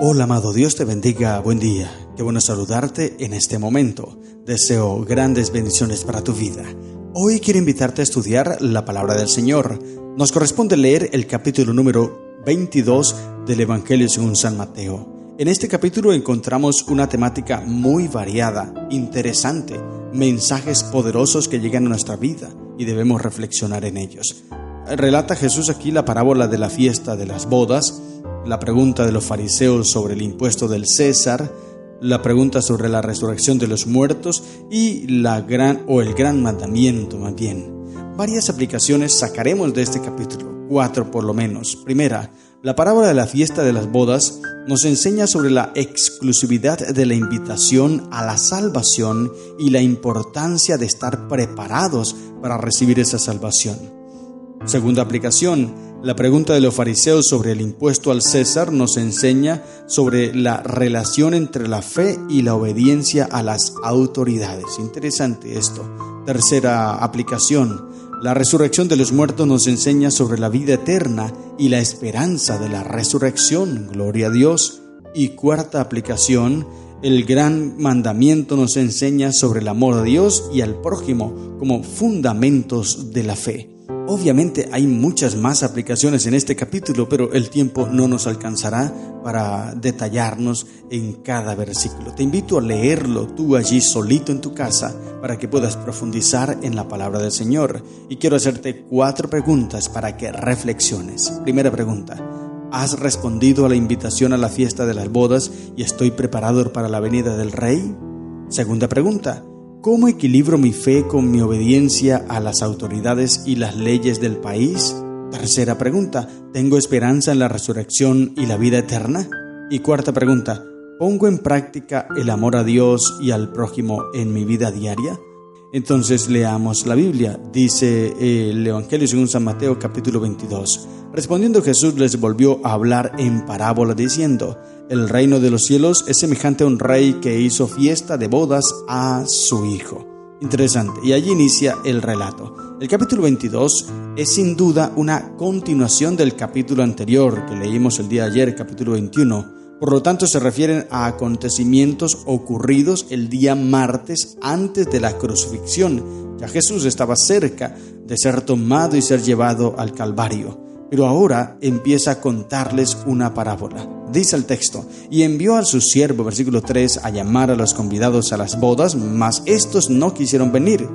Hola amado, Dios te bendiga, buen día. Qué bueno saludarte en este momento. Deseo grandes bendiciones para tu vida. Hoy quiero invitarte a estudiar la palabra del Señor. Nos corresponde leer el capítulo número 22 del Evangelio según San Mateo. En este capítulo encontramos una temática muy variada, interesante, mensajes poderosos que llegan a nuestra vida y debemos reflexionar en ellos. Relata Jesús aquí la parábola de la fiesta de las bodas, la pregunta de los fariseos sobre el impuesto del César, la pregunta sobre la resurrección de los muertos y el gran mandamiento más bien. Varias aplicaciones sacaremos de este capítulo, 4 por lo menos. Primera, la parábola de la fiesta de las bodas nos enseña sobre la exclusividad de la invitación a la salvación y la importancia de estar preparados para recibir esa salvación. Segunda aplicación, la pregunta de los fariseos sobre el impuesto al César nos enseña sobre la relación entre la fe y la obediencia a las autoridades. Interesante esto. Tercera aplicación, la resurrección de los muertos nos enseña sobre la vida eterna y la esperanza de la resurrección. Gloria a Dios. Y cuarta aplicación, el gran mandamiento nos enseña sobre el amor a Dios y al prójimo como fundamentos de la fe. Obviamente hay muchas más aplicaciones en este capítulo, pero el tiempo no nos alcanzará para detallarnos en cada versículo. Te invito a leerlo tú allí solito en tu casa para que puedas profundizar en la palabra del Señor. Y quiero hacerte 4 preguntas para que reflexiones. Primera pregunta: ¿has respondido a la invitación a la fiesta de las bodas y estoy preparado para la venida del Rey? Segunda pregunta: ¿cómo equilibro mi fe con mi obediencia a las autoridades y las leyes del país? Tercera pregunta: ¿tengo esperanza en la resurrección y la vida eterna? Y cuarta pregunta: ¿pongo en práctica el amor a Dios y al prójimo en mi vida diaria? Entonces leamos la Biblia. Dice el Evangelio según San Mateo capítulo 22. Respondiendo Jesús les volvió a hablar en parábola diciendo: el reino de los cielos es semejante a un rey que hizo fiesta de bodas a su hijo. Interesante. Y allí inicia el relato. El capítulo 22 es sin duda una continuación del capítulo anterior que leímos el día de ayer, capítulo 21. Por lo tanto, se refieren a acontecimientos ocurridos el día martes antes de la crucifixión. Ya Jesús estaba cerca de ser tomado y ser llevado al Calvario. Pero ahora empieza a contarles una parábola. Dice el texto: y envió a su siervo, versículo 3, a llamar a los convidados a las bodas, mas estos no quisieron venir.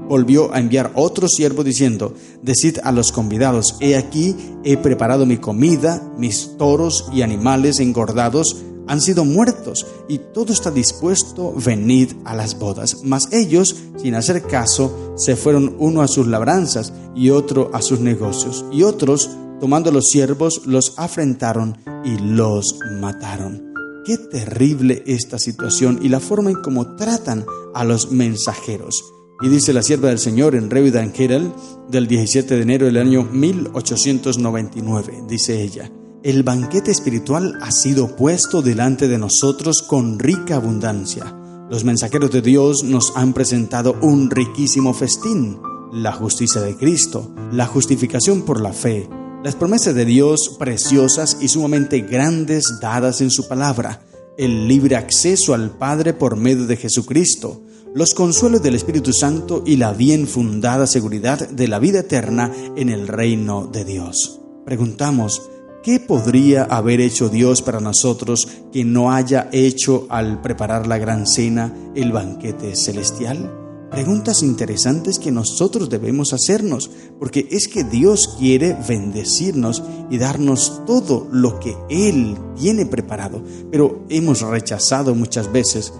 Volvió a enviar otro siervo diciendo: decid a los convidados, he aquí, he preparado mi comida, mis toros y animales engordados han sido muertos, y todo está dispuesto, venid a las bodas. Mas ellos, sin hacer caso, se fueron uno a sus labranzas y otro a sus negocios. Y otros, tomando los siervos, los afrentaron y los mataron. Qué terrible esta situación y la forma en cómo tratan a los mensajeros. Y dice la sierva del Señor en Revue d'Angel del 17 de enero del año 1899, dice ella: el banquete espiritual ha sido puesto delante de nosotros con rica abundancia. Los mensajeros de Dios nos han presentado un riquísimo festín: la justicia de Cristo, la justificación por la fe, las promesas de Dios preciosas y sumamente grandes dadas en su palabra, el libre acceso al Padre por medio de Jesucristo, los consuelos del Espíritu Santo y la bien fundada seguridad de la vida eterna en el reino de Dios. Preguntamos: ¿qué podría haber hecho Dios para nosotros que no haya hecho al preparar la gran cena, el banquete celestial? Preguntas interesantes que nosotros debemos hacernos, porque es que Dios quiere bendecirnos y darnos todo lo que Él tiene preparado, pero hemos rechazado muchas veces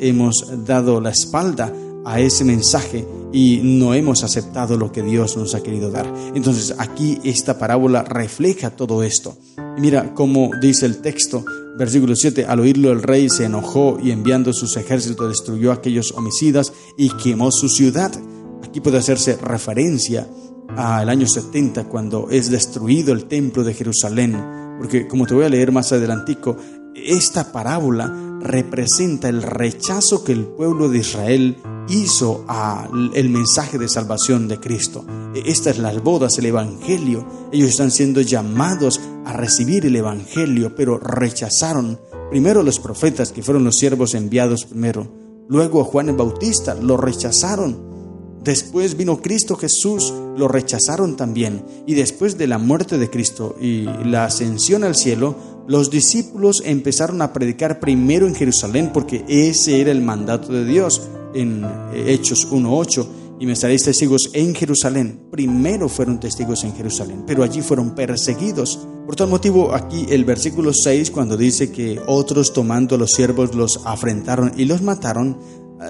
hemos dado la espalda a ese mensaje y no hemos aceptado lo que Dios nos ha querido dar. Entonces aquí esta parábola refleja todo esto. Mira cómo dice el texto, versículo 7: al oírlo el rey se enojó y enviando sus ejércitos destruyó a aquellos homicidas y quemó su ciudad. Aquí puede hacerse referencia al año 70 cuando es destruido el templo de Jerusalén, porque como te voy a leer más adelantico, esta parábola representa el rechazo que el pueblo de Israel hizo el mensaje de salvación de Cristo. Estas las bodas, el Evangelio. Ellos están siendo llamados a recibir el Evangelio, pero rechazaron primero los profetas, que fueron los siervos enviados primero. Luego Juan el Bautista, lo rechazaron. Después vino Cristo Jesús, lo rechazaron también. Y después de la muerte de Cristo y la ascensión al cielo, los discípulos empezaron a predicar primero en Jerusalén, porque ese era el mandato de Dios en Hechos 1:8. Y me seréis testigos en Jerusalén. Primero fueron testigos en Jerusalén, pero allí fueron perseguidos. Por tal motivo, aquí el versículo 6, cuando dice que otros tomando a los siervos los afrentaron y los mataron,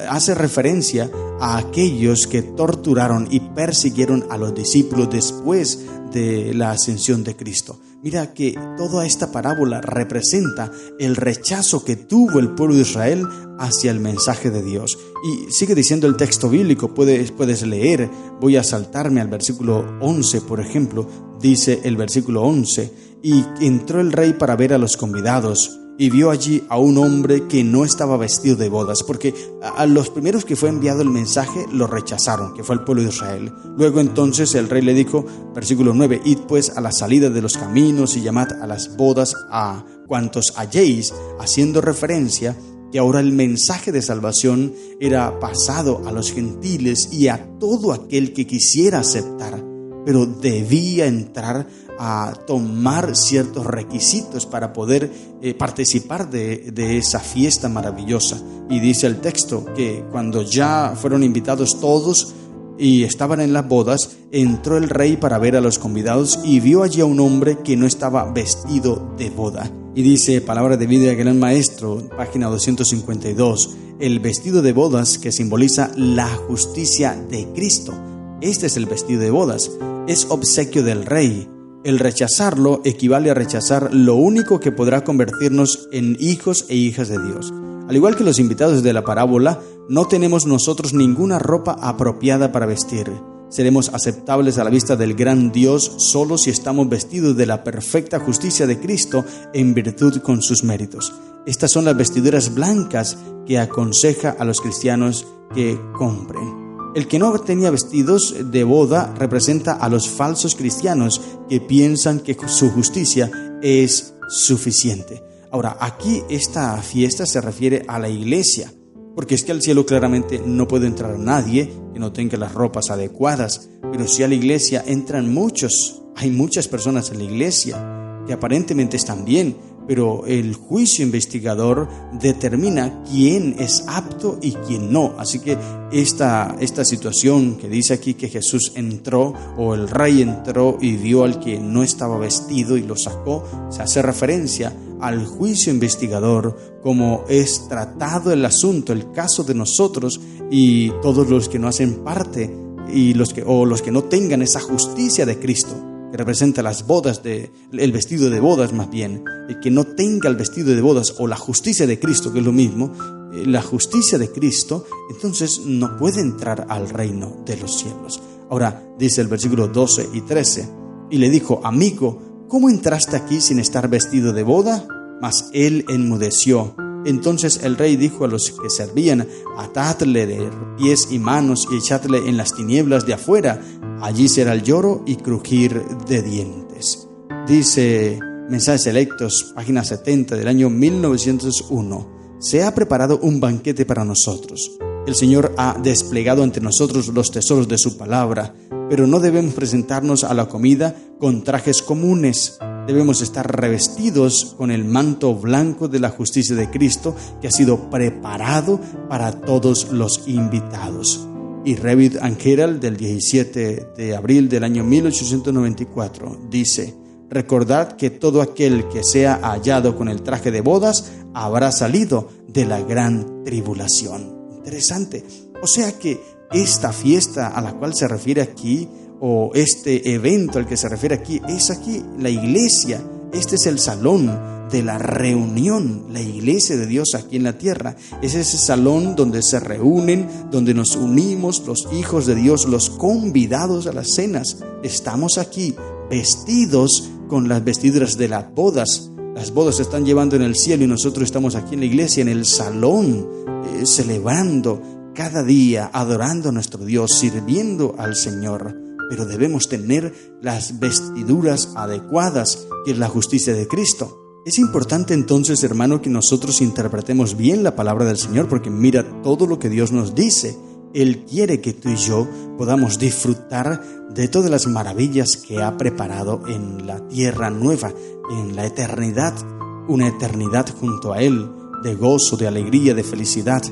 hace referencia a aquellos que torturaron y persiguieron a los discípulos después de la ascensión de Cristo. Mira que toda esta parábola representa el rechazo que tuvo el pueblo de Israel hacia el mensaje de Dios. Y sigue diciendo el texto bíblico, puedes leer, voy a saltarme al versículo 11, por ejemplo. Dice el versículo 11, y entró el rey para ver a los convidados, y vio allí a un hombre que no estaba vestido de bodas, porque a los primeros que fue enviado el mensaje lo rechazaron, que fue el pueblo de Israel. Luego entonces el rey le dijo, versículo 9, id pues a la salida de los caminos y llamad a las bodas a cuantos halléis, haciendo referencia que ahora el mensaje de salvación era pasado a los gentiles y a todo aquel que quisiera aceptar, pero debía entrar a tomar ciertos requisitos para poder participar de esa fiesta maravillosa. Y dice el texto que cuando ya fueron invitados todos y estaban en las bodas, entró el rey para ver a los convidados y vio allí a un hombre que no estaba vestido de boda. Y dice, palabra de vida, gran maestro, página 252, el vestido de bodas que simboliza la justicia de Cristo. Este es el vestido de bodas, es obsequio del rey. El rechazarlo equivale a rechazar lo único que podrá convertirnos en hijos e hijas de Dios. Al igual que los invitados de la parábola, no tenemos nosotros ninguna ropa apropiada para vestir. Seremos aceptables a la vista del gran Dios solo si estamos vestidos de la perfecta justicia de Cristo en virtud con sus méritos. Estas son las vestiduras blancas que aconseja a los cristianos que compren. El que no tenía vestidos de boda representa a los falsos cristianos que piensan que su justicia es suficiente. Ahora, aquí esta fiesta se refiere a la iglesia, porque es que al cielo claramente no puede entrar nadie que no tenga las ropas adecuadas, pero si a la iglesia entran muchos. Hay muchas personas en la iglesia que aparentemente están bien, pero el juicio investigador determina quién es apto y quién no. Así que esta situación que dice aquí que Jesús entró, o el rey entró y vio al que no estaba vestido y lo sacó, se hace referencia al juicio investigador, como es tratado el asunto, el caso de nosotros y todos los que no hacen parte y los que no tengan esa justicia de Cristo, que representa las bodas, el vestido de bodas más bien. El que no tenga el vestido de bodas o la justicia de Cristo, que es lo mismo, la justicia de Cristo, entonces no puede entrar al reino de los cielos. Ahora dice el versículo 12 y 13, y le dijo, amigo, ¿cómo entraste aquí sin estar vestido de boda? Mas él enmudeció. Entonces el rey dijo a los que servían, atadle de pies y manos y echadle en las tinieblas de afuera. Allí será el lloro y crujir de dientes. Dice Mensajes Selectos, página 70 del año 1901. Se ha preparado un banquete para nosotros. El Señor ha desplegado ante nosotros los tesoros de su palabra, pero no debemos presentarnos a la comida con trajes comunes. Debemos estar revestidos con el manto blanco de la justicia de Cristo, que ha sido preparado para todos los invitados. Y Revit and Herald del 17 de abril del año 1894 dice, recordad que todo aquel que sea hallado con el traje de bodas habrá salido de la gran tribulación. Interesante. O sea que esta fiesta a la cual se refiere aquí, o este evento al que se refiere aquí, es aquí la iglesia. Este es el salón de la reunión, la iglesia de Dios aquí en la tierra. Es ese salón donde se reúnen, donde nos unimos los hijos de Dios, los convidados a las cenas. Estamos aquí vestidos con las vestiduras de las bodas. Las bodas se están llevando en el cielo y nosotros estamos aquí en la iglesia, en el salón, celebrando cada día adorando a nuestro Dios, sirviendo al Señor, pero debemos tener las vestiduras adecuadas, que es la justicia de Cristo. Es importante entonces, hermano, que nosotros interpretemos bien la palabra del Señor, porque mira todo lo que Dios nos dice. Él quiere que tú y yo podamos disfrutar de todas las maravillas que ha preparado en la tierra nueva, en la eternidad, una eternidad junto a Él, de gozo, de alegría, de felicidad.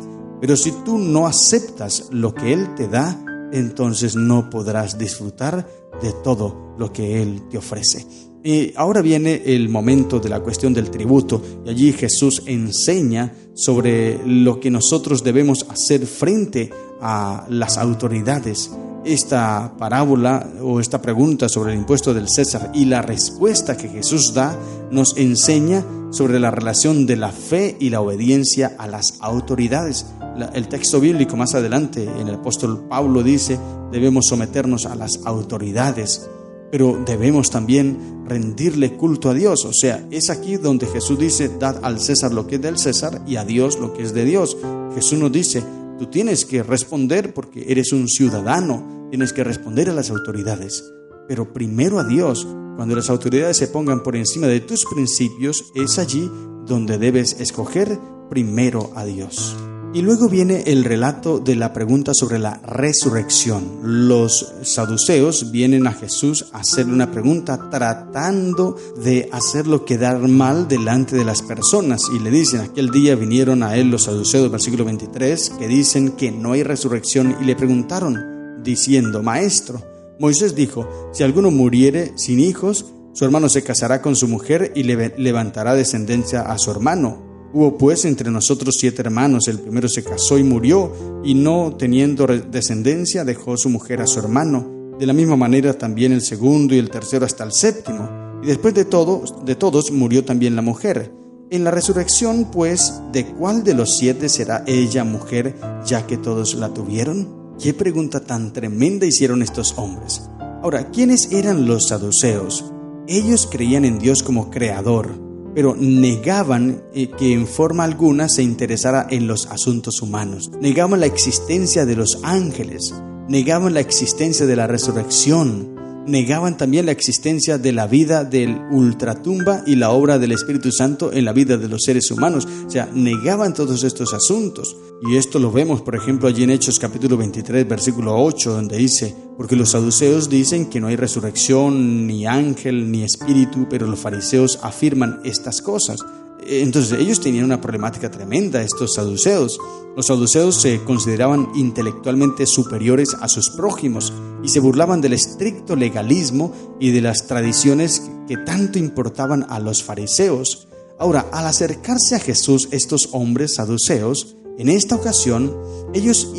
Pero si tú no aceptas lo que Él te da, entonces no podrás disfrutar de todo lo que Él te ofrece. Y ahora viene el momento de la cuestión del tributo, y allí Jesús enseña sobre lo que nosotros debemos hacer frente a las autoridades. Esta parábola o esta pregunta sobre el impuesto del César y la respuesta que Jesús da nos enseña sobre la relación de la fe y la obediencia a las autoridades. El texto bíblico más adelante en el apóstol Pablo dice: debemos someternos a las autoridades, pero debemos también rendirle culto a Dios. O sea, es aquí donde Jesús dice: dad al César lo que es del César y a Dios lo que es de Dios. Jesús nos dice: tú tienes que responder porque eres un ciudadano, tienes que responder a las autoridades, pero primero a Dios. Cuando las autoridades se pongan por encima de tus principios, es allí donde debes escoger primero a Dios. Y luego viene el relato de la pregunta sobre la resurrección. Los saduceos vienen a Jesús a hacerle una pregunta tratando de hacerlo quedar mal delante de las personas. Y le dicen: aquel día vinieron a él los saduceos, versículo 23, que dicen que no hay resurrección, y le preguntaron, diciendo: Maestro, Moisés dijo: si alguno muriere sin hijos, su hermano se casará con su mujer y le levantará descendencia a su hermano. Hubo pues entre nosotros 7 hermanos, el primero se casó y murió, y no teniendo descendencia dejó su mujer a su hermano. De la misma manera también el segundo y el tercero hasta el séptimo. Y después de todos murió también la mujer. En la resurrección, pues, ¿de cuál de los 7 será ella mujer, ya que todos la tuvieron? ¿Qué pregunta tan tremenda hicieron estos hombres? Ahora, ¿quiénes eran los saduceos? Ellos creían en Dios como creador, pero negaban que en forma alguna se interesara en los asuntos humanos. Negaban la existencia de los ángeles, negaban la existencia de la resurrección, negaban también la existencia de la vida del ultratumba y la obra del Espíritu Santo en la vida de los seres humanos. O sea, negaban todos estos asuntos. Y esto lo vemos, por ejemplo, allí en Hechos capítulo 23, versículo 8, donde dice: porque los saduceos dicen que no hay resurrección, ni ángel, ni espíritu, pero los fariseos afirman estas cosas. Entonces ellos tenían una problemática tremenda, estos saduceos. Los saduceos se consideraban intelectualmente superiores a sus prójimos y se burlaban del estricto legalismo y de las tradiciones que tanto importaban a los fariseos. Ahora, al acercarse a Jesús estos hombres saduceos, en esta ocasión ellos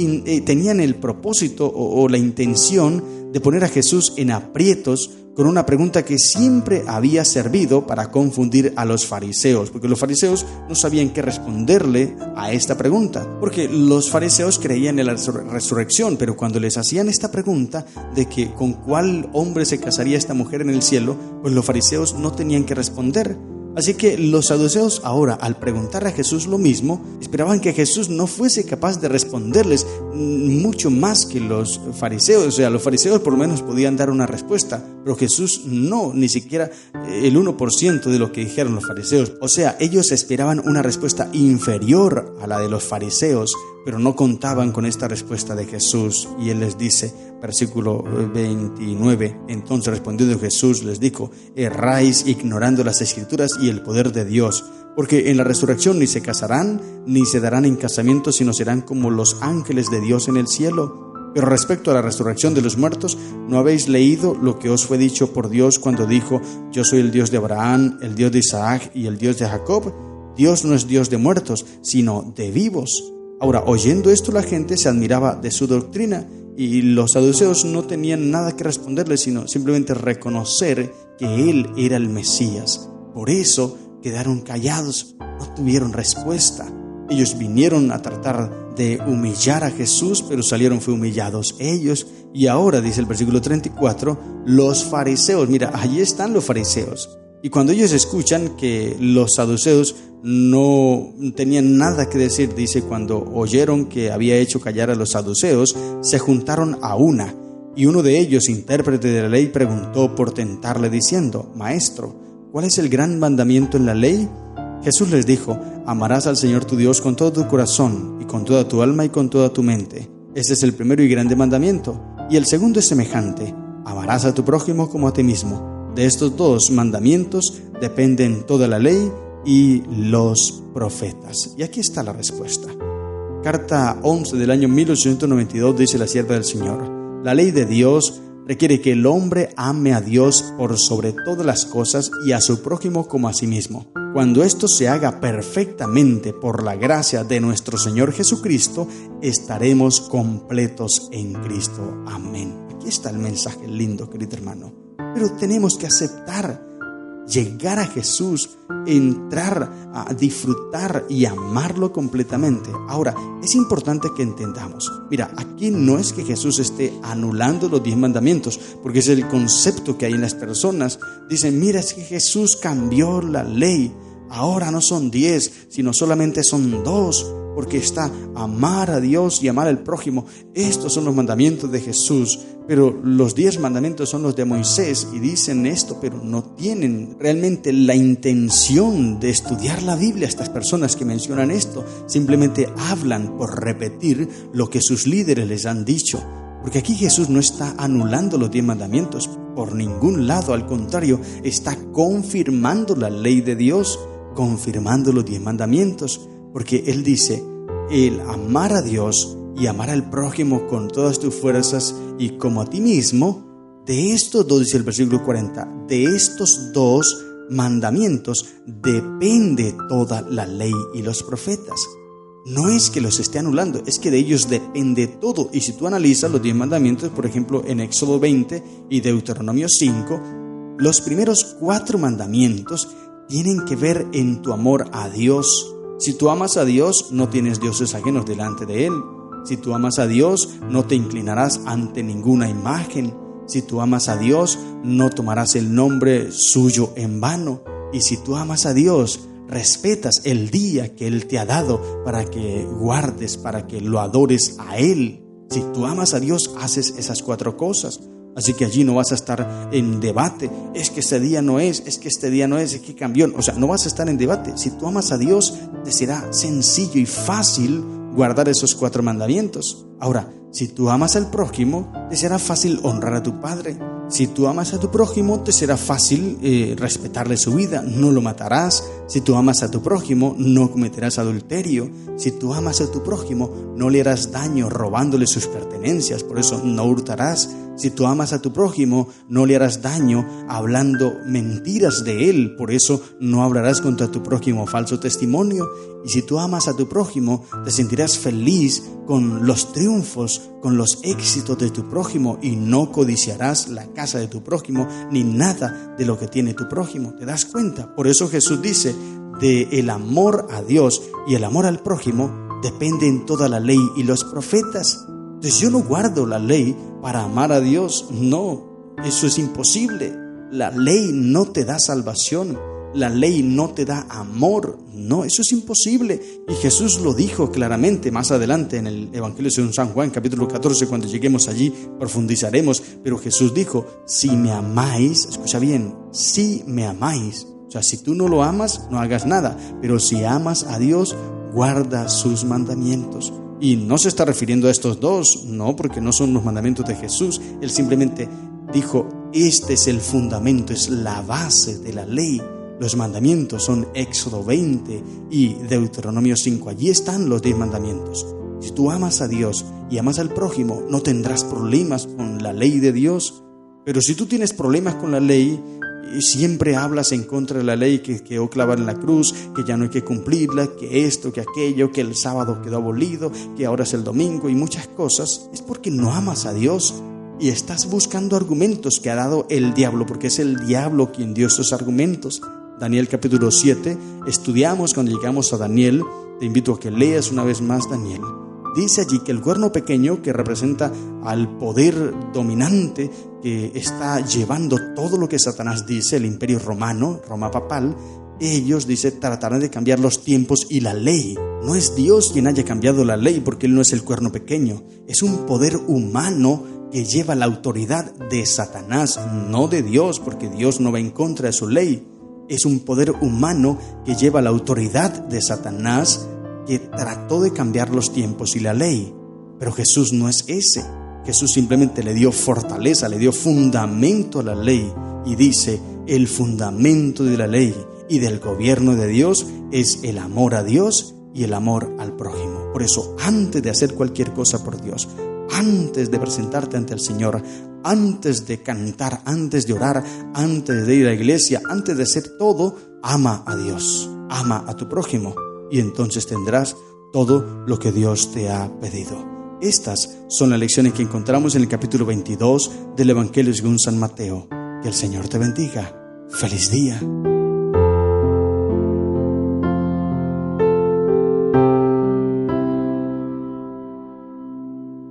tenían el propósito o la intención de poner a Jesús en aprietos con una pregunta que siempre había servido para confundir a los fariseos, porque los fariseos no sabían qué responderle a esta pregunta, porque los fariseos creían en la resurrección, pero cuando les hacían esta pregunta de que con cuál hombre se casaría esta mujer en el cielo, pues los fariseos no tenían que responder. Así que los saduceos ahora, al preguntar a Jesús lo mismo, esperaban que Jesús no fuese capaz de responderles mucho más que los fariseos. O sea, los fariseos por lo menos podían dar una respuesta, pero Jesús no, ni siquiera el 1% de lo que dijeron los fariseos. O sea, ellos esperaban una respuesta inferior a la de los fariseos, pero no contaban con esta respuesta de Jesús. Y Él les dice, versículo 29, entonces respondiendo Jesús les dijo: erráis ignorando las Escrituras y el poder de Dios, porque en la resurrección ni se casarán, ni se darán en casamiento, sino serán como los ángeles de Dios en el cielo. Pero respecto a la resurrección de los muertos, ¿no habéis leído lo que os fue dicho por Dios cuando dijo: yo soy el Dios de Abraham, el Dios de Isaac y el Dios de Jacob? Dios no es Dios de muertos, sino de vivos. Ahora, oyendo esto, la gente se admiraba de su doctrina, y los saduceos no tenían nada que responderle, sino simplemente reconocer que Él era el Mesías. Por eso quedaron callados, no tuvieron respuesta. Ellos vinieron a tratar de humillar a Jesús, pero salieron fue humillados ellos. Y ahora, dice el versículo 34, los fariseos, mira, allí están los fariseos. Y cuando ellos escuchan que los saduceos no tenían nada que decir, dice, cuando oyeron que había hecho callar a los saduceos, se juntaron a una. Y uno de ellos, intérprete de la ley, preguntó por tentarle diciendo: Maestro, ¿cuál es el gran mandamiento en la ley? Jesús les dijo: amarás al Señor tu Dios con todo tu corazón, y con toda tu alma y con toda tu mente. Este es el primero y grande mandamiento. Y el segundo es semejante: amarás a tu prójimo como a ti mismo. De estos dos mandamientos dependen toda la ley y los profetas. Y aquí está la respuesta. Carta 11 del año 1892 dice la sierva del Señor: la ley de Dios requiere que el hombre ame a Dios por sobre todas las cosas y a su prójimo como a sí mismo. Cuando esto se haga perfectamente por la gracia de nuestro Señor Jesucristo, estaremos completos en Cristo. Amén. Aquí está el mensaje lindo, querido hermano. Pero tenemos que aceptar, llegar a Jesús, entrar a disfrutar y amarlo completamente. Ahora, es importante que entendamos, mira, aquí no es que Jesús esté anulando los 10 mandamientos, porque es el concepto que hay en las personas. Dicen: mira, es que Jesús cambió la ley, ahora no son 10, sino solamente son 2, porque está amar a Dios y amar al prójimo. Estos son los mandamientos de Jesús, pero los 10 mandamientos son los de Moisés, y dicen esto, pero no tienen realmente la intención de estudiar la Biblia. Estas personas que mencionan esto simplemente hablan por repetir lo que sus líderes les han dicho, porque aquí Jesús no está anulando los 10 mandamientos por ningún lado, al contrario, está confirmando la ley de Dios, confirmando los 10 mandamientos, porque Él dice: el amar a Dios y amar al prójimo con todas tus fuerzas y como a ti mismo, de estos dos, dice el versículo 40, de estos 2 mandamientos depende toda la ley y los profetas. No es que los esté anulando, es que de ellos depende todo. Y si tú analizas los 10 mandamientos, por ejemplo, en Éxodo 20 y Deuteronomio 5, los primeros 4 mandamientos tienen que ver en tu amor a Dios. Si tú amas a Dios, no tienes dioses ajenos delante de Él. Si tú amas a Dios, no te inclinarás ante ninguna imagen. Si tú amas a Dios, no tomarás el nombre suyo en vano. Y si tú amas a Dios, respetas el día que Él te ha dado para que guardes, para que lo adores a Él. Si tú amas a Dios, haces esas 4 cosas. Así que allí no vas a estar en debate: es que este día no es, es que este día no es que cambió. O sea, no vas a estar en debate. Si tú amas a Dios, te será sencillo y fácil guardar esos 4 mandamientos. Ahora, si tú amas al prójimo, te será fácil honrar a tu padre. Si tú amas a tu prójimo, te será fácil respetarle su vida. No lo matarás. Si tú amas a tu prójimo, no cometerás adulterio. Si tú amas a tu prójimo, no le harás daño robándole sus pertenencias. Por eso no hurtarás. Si tú amas a tu prójimo, no le harás daño hablando mentiras de él. Por eso no hablarás contra tu prójimo falso testimonio. Y si tú amas a tu prójimo, te sentirás feliz con los triunfos, con los éxitos de tu prójimo, y no codiciarás la casa de tu prójimo ni nada de lo que tiene tu prójimo. ¿Te das cuenta? Por eso Jesús dice: de el amor a Dios y el amor al prójimo depende en toda la ley y los profetas. Entonces yo no guardo la ley para amar a Dios. No, eso es imposible. La ley no te da salvación. La ley no te da amor. No, eso es imposible. Y Jesús lo dijo claramente más adelante en el Evangelio según San Juan, capítulo 14. Cuando lleguemos allí profundizaremos. Pero Jesús dijo: si me amáis, escucha bien, si me amáis. O sea, si tú no lo amas, no hagas nada. Pero si amas a Dios, guarda sus mandamientos. Y no se está refiriendo a estos 2, no, porque no son los mandamientos de Jesús. Él simplemente dijo: este es el fundamento, es la base de la ley. Los mandamientos son Éxodo 20 y Deuteronomio 5. Allí están los 10 mandamientos. Si tú amas a Dios y amas al prójimo, no tendrás problemas con la ley de Dios. Pero si tú tienes problemas con la ley y siempre hablas en contra de la ley que quedó clavada en la cruz, que ya no hay que cumplirla, que esto, que aquello, que el sábado quedó abolido, que ahora es el domingo y muchas cosas, es porque no amas a Dios y estás buscando argumentos que ha dado el diablo, porque es el diablo quien dio esos argumentos. Daniel capítulo 7, estudiamos cuando llegamos a Daniel. Te invito a que leas una vez más Daniel. dice allí que el cuerno pequeño, que representa al poder dominante que está llevando todo lo que Satanás dice, el imperio romano, Roma papal, ellos, dice, tratarán de cambiar los tiempos y la ley. No es Dios quien haya cambiado la ley, porque Él no es el cuerno pequeño. Es un poder humano que lleva la autoridad de Satanás, no de Dios, porque Dios no va en contra de su ley. Es un poder humano que lleva la autoridad de Satanás, que trató de cambiar los tiempos y la ley. Pero Jesús no es ese. Jesús simplemente le dio fortaleza, le dio fundamento a la ley. Y dice, el fundamento de la ley y del gobierno de Dios es el amor a Dios y el amor al prójimo. Por eso, antes de hacer cualquier cosa por Dios, antes de presentarte ante el Señor, antes de cantar, antes de orar, antes de ir a la iglesia, antes de hacer todo, ama a Dios, ama a tu prójimo, y entonces tendrás todo lo que Dios te ha pedido. Estas son las lecciones que encontramos en el capítulo 22 del Evangelio según San Mateo. Que el Señor te bendiga. ¡Feliz día!